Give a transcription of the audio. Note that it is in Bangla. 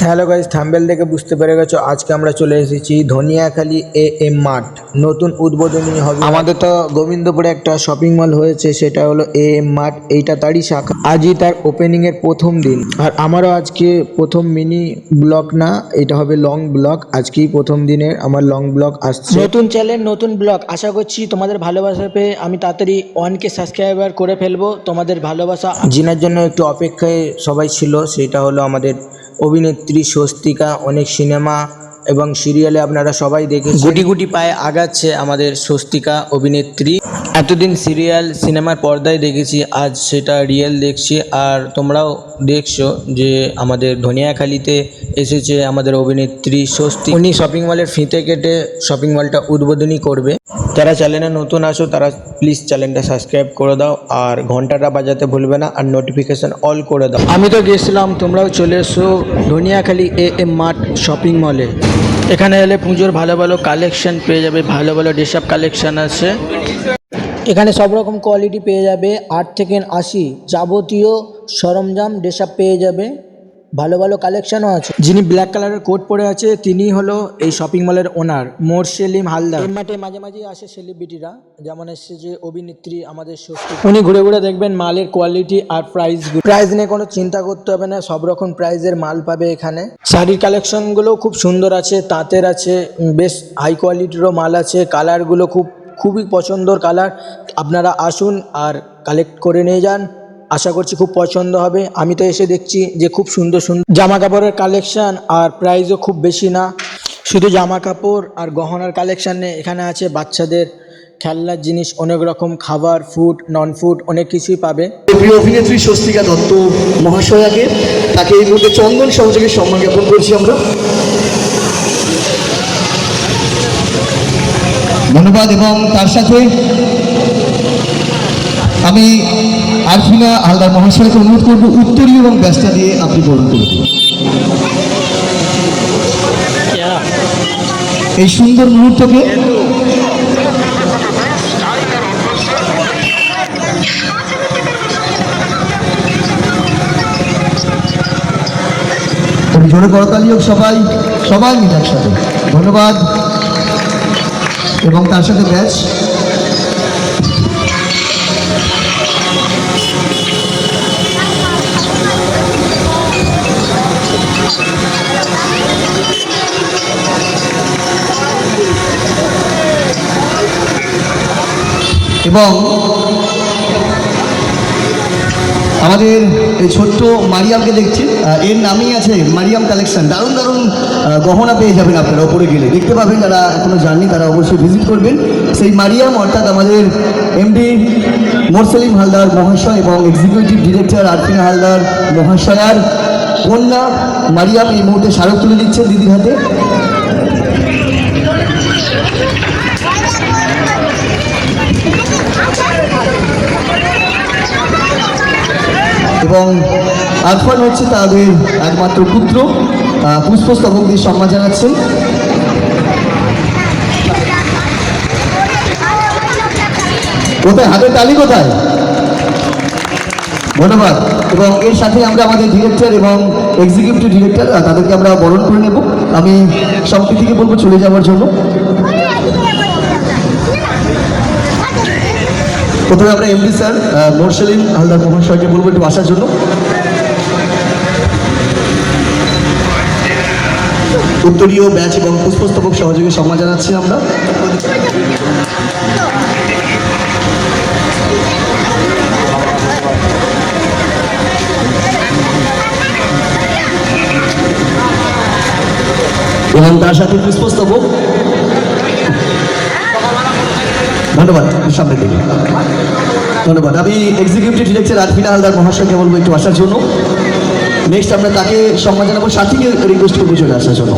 হ্যালো গাইস, থাম্বনেল দেখে বুঝতে পেরে গেছো আজকে আমরা চলে এসেছি ধনিয়াখালী এএম মার্ট। নতুন উদ্বোধনী হবে। আমাদের তো গোবিন্দপুরে একটা শপিং মল হয়েছে, সেটা হলো এএম মার্ট। এইটা তারই শাখা। আজই তার ওপেনিং এর প্রথম দিন, আর আমারও আজকে প্রথম মিনি ব্লগ না, এটা হবে লং ব্লগ। আজকেই প্রথম দিনের আমার লং ব্লগ আসছে। নতুন চ্যানেল, নতুন ব্লগ। আশা করছি তোমাদের ভালোবাসা পেয়ে আমি তাড়াতাড়ি 1K সাবস্ক্রাইবার করে ফেলবো। তোমাদের ভালোবাসা জিনার জন্য একটু অপেক্ষায় সবাই ছিল, সেটা হলো আমাদের অভিনেত্রী স্বস্তিকা। অনেক সিনেমা এবং সিরিয়ালে আপনারা সবাই দেখেছেন। গুটি গুটি পায়ে আগাচ্ছে আমাদের স্বস্তিকা অভিনেত্রী। এতদিন সিরিয়াল সিনেমার পর্দায় দেখেছি, আজ সেটা রিয়েল দেখছি। আর তোমরাও দেখছো যে আমাদের ধনিয়াখালীতে এসেছে আমাদের অভিনেত্রী স্বস্তি। উনি শপিং মলের ফিতে কেটে শপিং মলটা উদ্বোধনী করবে। যারা চ্যানেলে নতুন আসো তারা প্লিজ চ্যানেলটা সাবস্ক্রাইব করে দাও, আর ঘন্টাটা বাজাতে ভুলবে না, আর নোটিফিকেশন অল করে দাও। আমি তো গেছিলাম, তোমরাও চলে এসো ধনিয়াখালী এএম মার্ট শপিং মলে। এখানে এলে পুজোর ভালো ভালো কালেকশন পেয়ে যাবে, ভালো ভালো ড্রেস আপ কালেকশন আছে। এখানে সব রকম কোয়ালিটি পেয়ে যাবে, 8 থেকে 80 যাবতীয় সরঞ্জাম ড্রেস আপ পেয়ে যাবে। ভালো ভালো কালেকশনও আছে। যিনি ব্ল্যাক কালারের কোট পরে আছে তিনি হলো এই শপিং মলের ওনার মোরসেলিম হালদার। এই মাঠে মাঝে মাঝে আসে সেলিব্রিটিরা, যেমন এসছে যে অভিনেত্রী আমাদের স্বস্তি। উনি ঘুরে ঘুরে দেখবেন মালের কোয়ালিটি আর প্রাইস নিয়ে কোনো চিন্তা করতে হবে না, সব রকম প্রাইজের মাল পাবে এখানে। শাড়ির কালেকশনগুলো খুব সুন্দর আছে, তাঁতের আছে, বেশ হাই কোয়ালিটিরও মাল আছে। কালারগুলো খুবই পছন্দর কালার। আপনারা আসুন আর কালেক্ট করে নিয়ে যান, আশা করছি খুব পছন্দ হবে। আমি তো এসে দেখছি যে খুব সুন্দর সুন্দর জামা কাপড়ের কালেকশন, আর প্রাইসও খুব বেশি না। শুধু জামা কাপড় আর গহনার কালেকশন নেই, এখানে আছে বাচ্চাদের খেলনার জিনিস, অনেক রকম খাবার, ফুড, নন ফুড, অনেক কিছুই পাবে। প্রিয় অভিনেত্রী স্বস্তিকা দত্ত মহাশয়াকে, তাকে এই মুহূর্তে চন্দন সহযোগে সম্মান জ্ঞাপন করছি আমরা। ধন্যবাদ। এবং তার সাথে আমি আরফিনা হালদার মহাশয়কে অনুরোধ করব উত্তরীয় এবং ব্যস্তা দিয়ে আপনি বরণ করে দিন এই সুন্দর মুহূর্তকে। জোরে করতালি হোক সবাই মিলে একসাথে। ধন্যবাদ। এবং তার সাথে ব্যাচ এবং আমাদের এই ছোট্ট মারিয়ামকে দেখছি, এর নামই আছে মারিয়াম কালেকশন। দারুণ দারুণ গহনা পেয়ে যাবেন আপনারা, ওপরে গেলে দেখতে পাবেন। যারা এখনো জাননি তারা অবশ্যই ভিজিট করবেন। সেই মারিয়াম অর্থাৎ আমাদের এমডি মোরসেলিম হালদার মহাশয় এবং এক্সিকিউটিভ ডিরেক্টর আরফিনা হালদার মহাশয়ার কন্যা মারিয়াম এই মুহূর্তে স্মারক তুলে দিচ্ছেন দিদির হাতে। এবং আরফান হচ্ছে তাদের একমাত্র পুত্র, পুষ্পস্তবক দিয়ে সম্মান জানাচ্ছেন। কোথায় হাতের তালি কোথায়? ধন্যবাদ। এবং এর সাথে আমরা আমাদের ডিরেক্টর এবং এক্সিকিউটিভ ডিরেক্টর তাদেরকে আমরা বরণ করে নেব। আমি সম্প্রীতিকে বলবো চলে যাওয়ার জন্য। প্রথমে আমরা এমডি স্যার মোরসেলিম হালদার মহাশয়কে বলবো একটু আসার জন্য। উত্তরীয় ব্যাচ এবং পুষ্পস্তবক সহযোগে সম্মান জানাচ্ছি আমরা। এবং তার সাথে পুষ্পস্তবক। ধন্যবাদ। সামনে দিকে ধন্যবাদ। আমি এক্সিকিউটিভ ডিরেক্টর আরফিনা হালদার মহাশয়কে বলবো একটু আসার জন্য। নেক্সট আমরা তাকে সম্মান জানাবো, সাথীকে রিকোয়েস্ট করবো চলে আসার জন্য।